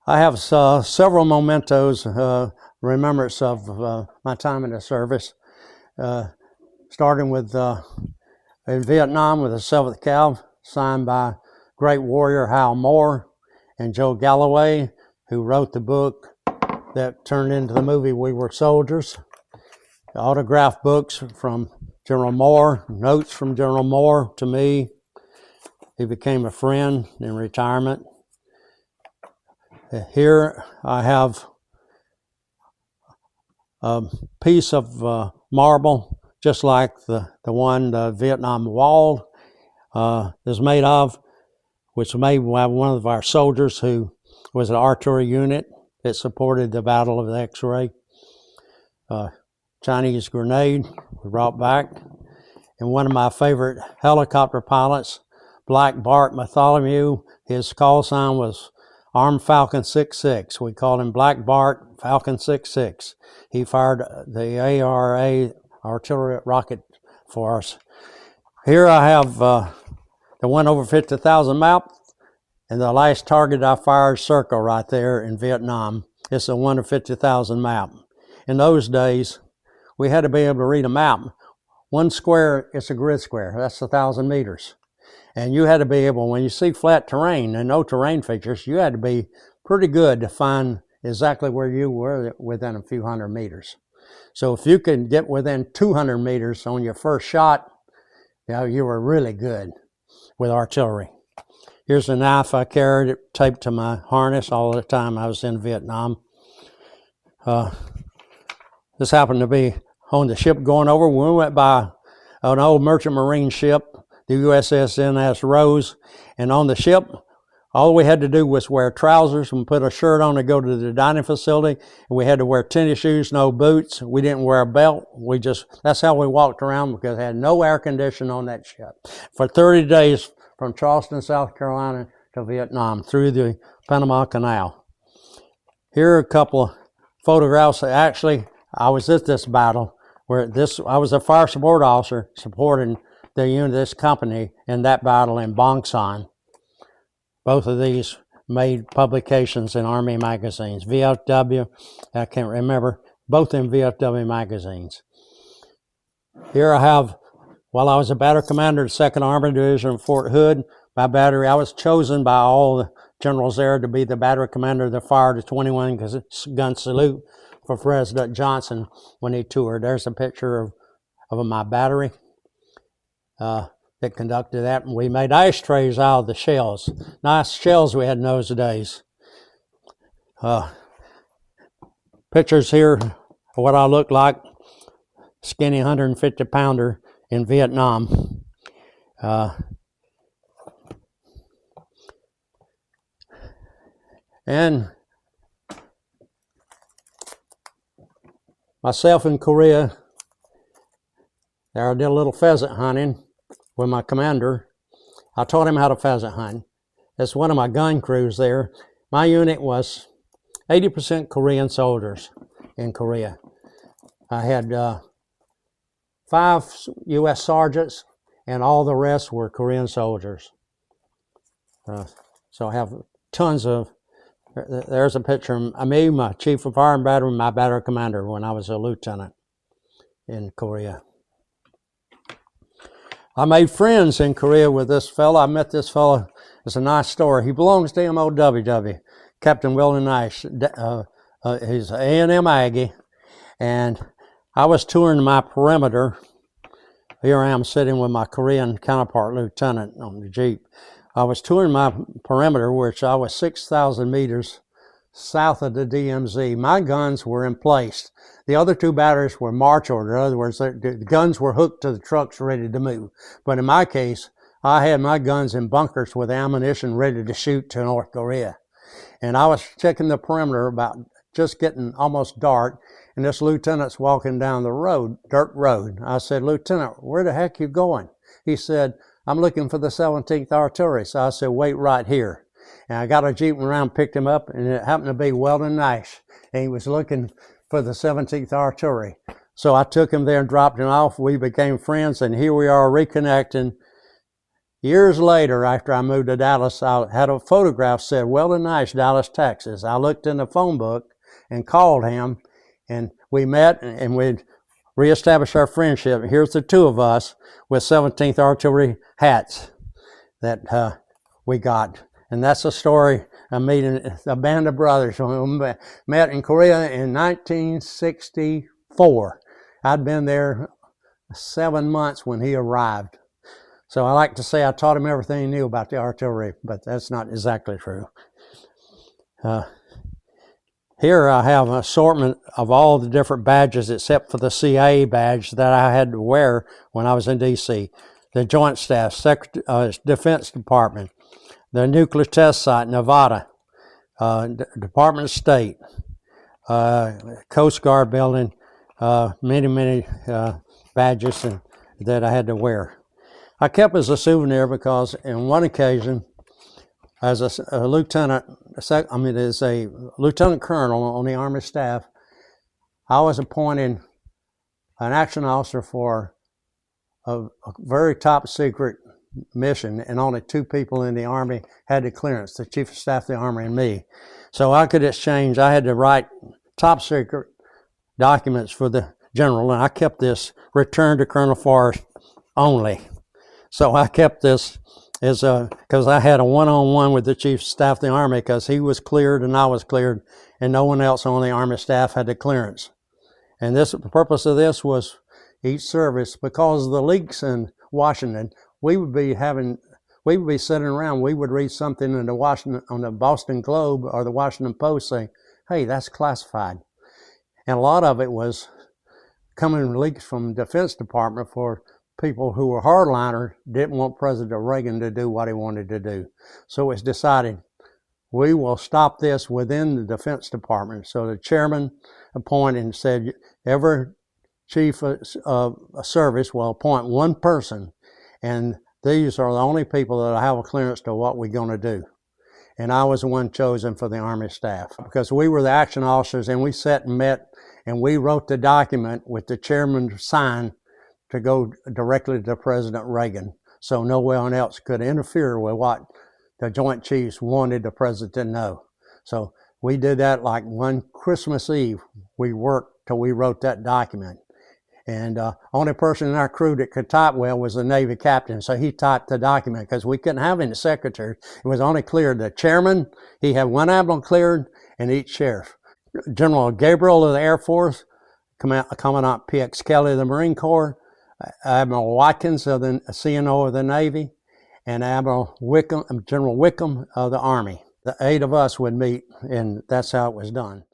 I have several mementos, remembrance of my time in the service, starting with in Vietnam with the 7th Cav, signed by great warrior Hal Moore and Joe Galloway, who wrote the book that turned into the movie We Were Soldiers. Autographed books from General Moore, notes from General Moore to me. He became a friend in retirement. Here I have a piece of marble, just like the one the Vietnam Wall is made of, which was made by one of our soldiers who was an artillery unit that supported the Battle of the X-Ray. Chinese grenade was brought back. And one of my favorite helicopter pilots, Black Bart Bartholomew, his call sign was Armed Falcon 66. We called him Black Bart Falcon 66. He fired the ARA artillery rocket for us. Here I have the one over 50,000 map, and the last target I fired circle right there in Vietnam. It's a 1 to 50,000 map. In those days, we had to be able to read a map. One square is a grid square. That's 1,000 meters. And you had to be able, when you see flat terrain and no terrain features, you had to be pretty good to find exactly where you were within a few hundred meters. So if you could get within 200 meters on your first shot, you were really good with artillery. Here's a knife I carried, it taped to my harness all the time I was in Vietnam. This happened to be on the ship going over. We went by an old merchant marine ship, the USS Rose, and on the ship, all we had to do was wear trousers and put a shirt on to go to the dining facility. And we had to wear tennis shoes, no boots. We didn't wear a belt. That's how we walked around, because it had no air conditioning on that ship. For 30 days from Charleston, South Carolina to Vietnam through the Panama Canal. Here are a couple of photographs. Actually, I was at this battle where I was a fire support officer supporting the unit of this company in that battle in Bang Son. Both of these made publications in Army magazines. VFW, I can't remember, both in VFW magazines. Here I have, while I was a battery commander of the 2nd Armored Division in Fort Hood, my battery, I was chosen by all the generals there to be the battery commander that fired the 21 gun salute for President Johnson when he toured. There's a picture of my battery that conducted that. And we made ashtrays out of the shells. Nice shells we had in those days. Pictures here of what I looked like, skinny 150-pounder in Vietnam. And myself in Korea, there I did a little pheasant hunting with my commander. I taught him how to pheasant hunt. That's one of my gun crews there. My unit was 80% Korean soldiers in Korea. I had 5 U.S. sergeants, and all the rest were Korean soldiers. So I have tons of, there's a picture of me, my chief of fire and battery, my battery commander when I was a lieutenant in Korea. I made friends in Korea with this fellow. I met this fellow. It's a nice story. He belongs to MOWW, Captain Weldon Nash. He's an A&M Aggie, and I was touring my perimeter. Here I am sitting with my Korean counterpart, lieutenant, on the Jeep. I was touring my perimeter, which I was 6,000 meters south of the DMZ. My guns were in place. The other 2 batteries were march order. In other words, the guns were hooked to the trucks ready to move. But in my case, I had my guns in bunkers with ammunition ready to shoot to North Korea. And I was checking the perimeter, about just getting almost dark, and this lieutenant's walking down the road, dirt road. I said, "Lieutenant, where the heck you going?" He said, "I'm looking for the 17th Artillery." So I said, "Wait right here." And I got a Jeep around, picked him up, and it happened to be Weldon Nash. And he was looking for the 17th Artillery. So I took him there and dropped him off. We became friends, and here we are reconnecting Years later, after I moved to Dallas, I had a photograph said Weldon Nash, Dallas, Texas. I looked in the phone book and called him, and we met and we reestablished our friendship. Here's the two of us with 17th Artillery hats that we got. And that's the story of meeting a band of brothers. We met in Korea in 1964. I'd been there 7 months when he arrived. So I like to say I taught him everything he knew about the artillery, but that's not exactly true. Here I have an assortment of all the different badges except for the CIA badge that I had to wear when I was in D.C. The Joint Staff, Defense Department, the Nuclear Test Site, Nevada, Department of State, Coast Guard building, many badges that I had to wear. I kept as a souvenir because in one occasion, as a lieutenant colonel on the Army staff, I was appointed an action officer for a very top secret mission, and only 2 people in the Army had the clearance, the Chief of Staff of the Army and me. So I could exchange, I had to write top secret documents for the general, and I kept this return to Colonel Forest only. So I kept this because I had a one-on-one with the Chief of Staff of the Army because he was cleared and I was cleared, and no one else on the Army staff had the clearance. And the purpose of this was each service, because of the leaks in Washington, we would be sitting around, we would read something in on the Boston Globe or the Washington Post saying, hey, that's classified. And a lot of it was coming leaks from the Defense Department for people who were hardliners, didn't want President Reagan to do what he wanted to do. So it was decided, we will stop this within the Defense Department. So the chairman appointed and said, every chief of a service will appoint one person, and these are the only people that have a clearance to what we're going to do. And I was the one chosen for the Army staff because we were the action officers, and we sat and met, and we wrote the document with the chairman sign to go directly to President Reagan, so no one else could interfere with what the Joint Chiefs wanted the president to know. So we did that like one Christmas Eve. We worked till we wrote that document. And only person in our crew that could type well was the Navy captain, so he typed the document because we couldn't have any secretaries. It was only cleared the chairman, he had one admiral cleared, and each sheriff. General Gabriel of the Air Force, Commandant P.X. Kelly of the Marine Corps, Admiral Watkins of the CNO of the Navy, and General Wickham of the Army. The 8 of us would meet, and that's how it was done.